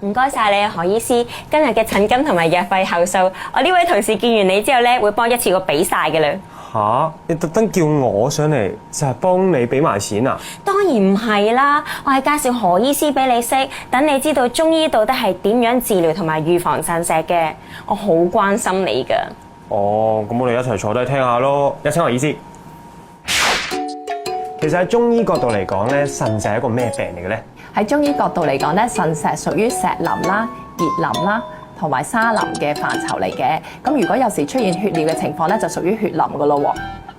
唔該晒你啊，何醫師。今日嘅診金同埋藥費後數，我呢位同事見完你之後咧，會幫一次過俾晒嘅啦。吓？你特登叫我上嚟就係幫你俾埋錢啊？當然唔係啦，我係介紹何醫師俾你識，等你知道中醫到底係點樣治療同埋預防腎石嘅。我好關心你㗎。哦，咁我哋一齊坐低聽下咯。有請何醫師。其實喺中醫角度嚟講咧，腎石係一個咩病嚟嘅咧？喺中醫角度嚟講咧，腎石屬於石淋啦、熱淋啦同埋沙淋嘅範疇嚟嘅。咁如果有時出現血尿嘅情況咧，就屬於血淋噶咯喎。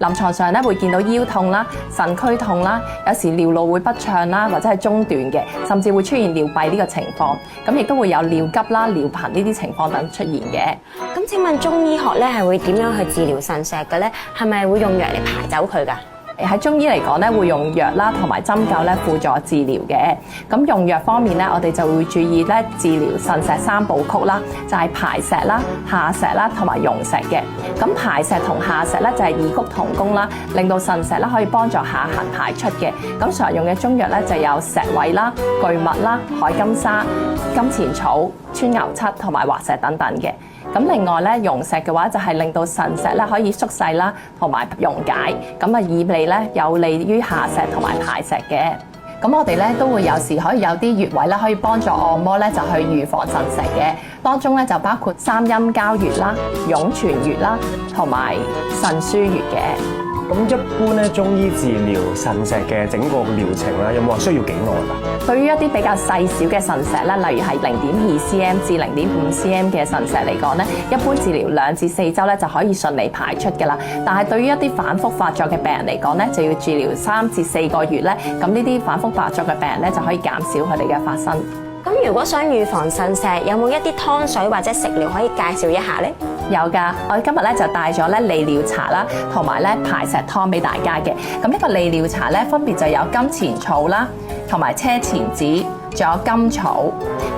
臨床上咧會見到腰痛啦、腎區痛啦，有時尿路會不暢啦，或者係中斷嘅，甚至會出現尿閉呢個情況。咁亦都會有尿急啦、尿頻呢啲情況等出現嘅。咁請問中醫學咧係會點樣去治療腎石嘅咧？係咪會用藥嚟排走佢㗎？喺中醫嚟講咧，會用藥啦同埋針灸咧輔助治療嘅。咁用藥方面咧，我哋就會注意咧治療腎石三部曲啦，就係排石啦、下石啦同埋溶石嘅。咁排石同下石咧就係異曲同工啦，令到腎石咧可以幫助下行排出嘅。咁常用嘅中藥咧就有石柾啦、巨麥啦、海金沙、金錢草、川牛漆同埋滑石等等嘅。咁另外咧，溶石嘅話就係令到腎石咧可以縮細啦，同埋溶解，咁啊以利咧有利於下石同埋排石嘅。咁我哋咧都會有時可以有啲穴位咧可以幫助按摩咧，就去預防腎石嘅。當中咧就包括三陰交穴啦、湧泉穴啦，同埋腎腧穴嘅。咁一般咧，中醫治療腎石嘅整個療程咧，有冇話需要幾耐㗎？對於一啲比較細小嘅腎石咧，例如係0.2 cm 至0.5 cm 嘅腎石嚟講咧，一般治療2至4週咧就可以順利排出㗎啦。但係對於一啲反覆發作嘅病人嚟講咧，就要治療3至4個月咧。咁呢啲反覆發作嘅病人咧就可以減少佢哋嘅發生。咁如果想預防腎石，有冇一啲湯水或者食療可以介紹一下呢？有㗎，我今日咧就帶咗咧利尿茶啦，同埋咧排石湯俾大家嘅。咁呢個利尿茶咧，分別就有金錢草啦，同埋車前子，仲有甘草。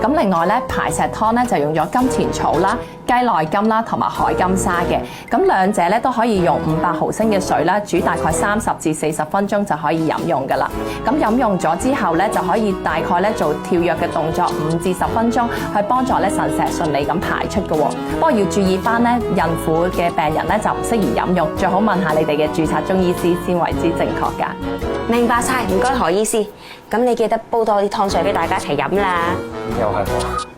咁另外咧，排石湯咧就用咗金錢草啦、雞內金啦，同埋海金沙嘅。咁兩者咧都可以用500毫升嘅水啦，煮大概30至40分鐘就可以飲用㗎啦。咁飲用咗之後咧，就可以大概咧做跳躍嘅動作5至10分鐘，去幫助咧腎石順利咁排出嘅喎。不過要注意翻咧，孕婦嘅病人咧就唔適宜飲用，最好問下你哋嘅註冊中醫師先為之正確㗎。明白晒，唔該何醫師。咁你記得煲多啲湯水俾大家一齊飲啦。又係我。